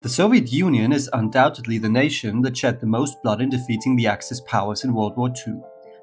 The Soviet Union is undoubtedly the nation that shed the most blood in defeating the Axis powers in World War II,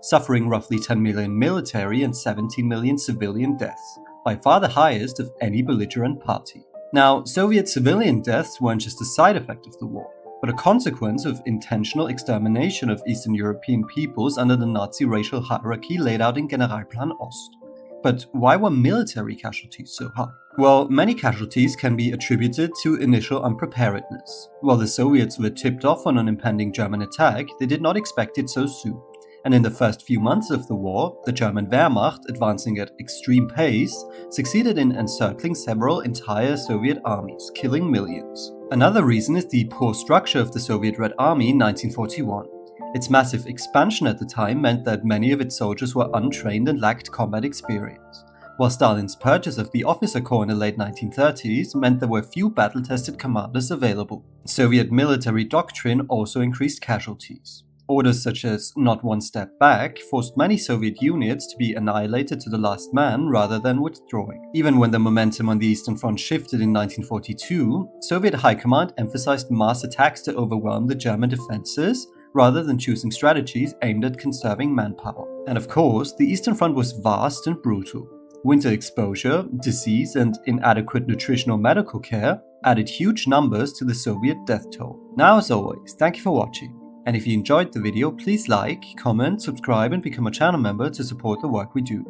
suffering roughly 10 million military and 17 million civilian deaths, by far the highest of any belligerent party. Now, Soviet civilian deaths weren't just a side effect of the war, but a consequence of intentional extermination of Eastern European peoples under the Nazi racial hierarchy laid out in Generalplan Ost. But why were military casualties so high? Well, many casualties can be attributed to initial unpreparedness. While the Soviets were tipped off on an impending German attack, they did not expect it so soon. And in the first few months of the war, the German Wehrmacht, advancing at extreme pace, succeeded in encircling several entire Soviet armies, killing millions. Another reason is the poor structure of the Soviet Red Army in 1941. Its massive expansion at the time meant that many of its soldiers were untrained and lacked combat experience, while Stalin's purchase of the officer corps in the late 1930s meant there were few battle-tested commanders available. Soviet military doctrine also increased casualties. Orders such as "not one step back" forced many Soviet units to be annihilated to the last man rather than withdrawing. Even when the momentum on the Eastern Front shifted in 1942, Soviet high command emphasized mass attacks to overwhelm the German defenses rather than choosing strategies aimed at conserving manpower. And of course, the Eastern Front was vast and brutal. Winter exposure, disease, and inadequate nutritional medical care added huge numbers to the Soviet death toll. Now, as always, thank you for watching. And if you enjoyed the video, please like, comment, subscribe, and become a channel member to support the work we do.